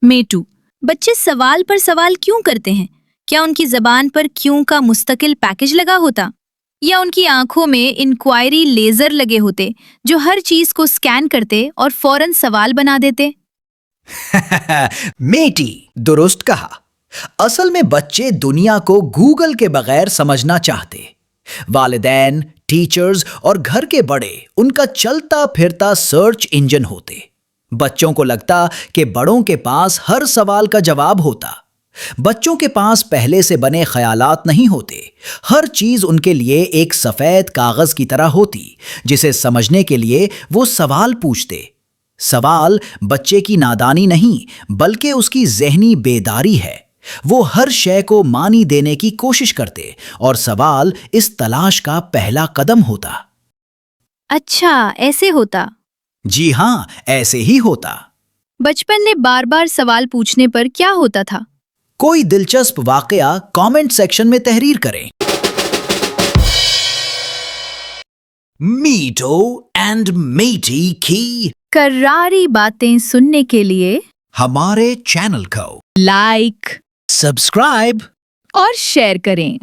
MeToo, بچے سوال پر سوال کیوں کرتے ہیں؟ کیا ان کی زبان پر کیوں کا مستقل پیکج لگا ہوتا؟ یا ان کی آنکھوں میں انکوائری لیزر لگے ہوتے جو ہر چیز کو سکین کرتے اور فوراً سوال بنا دیتے؟ میٹی، درست کہا۔ اصل میں بچے دنیا کو گوگل کے بغیر سمجھنا چاہتے۔ والدین، ٹیچرز اور گھر کے بڑے ان کا چلتا پھرتا سرچ انجن ہوتے۔ بچوں کو لگتا کہ بڑوں کے پاس ہر سوال کا جواب ہوتا۔ بچوں کے پاس پہلے سے بنے خیالات نہیں ہوتے۔ ہر چیز ان کے لیے ایک سفید کاغذ کی طرح ہوتی جسے سمجھنے کے لیے وہ سوال پوچھتے۔ سوال بچے کی نادانی نہیں بلکہ اس کی ذہنی بیداری ہے۔ وہ ہر شے کو معنی دینے کی کوشش کرتے اور سوال اس تلاش کا پہلا قدم ہوتا۔ اچھا، ایسے ہوتا۔ جی ہاں، ایسے ہی ہوتا۔ بچپن میں بار بار سوال پوچھنے پر کیا ہوتا تھا؟ کوئی دلچسپ واقعہ کامنٹ سیکشن میں تحریر کریں۔ میٹو اینڈ میٹی کی کراری باتیں سننے کے لیے ہمارے چینل کو لائک سبسکرائب اور شیئر کریں۔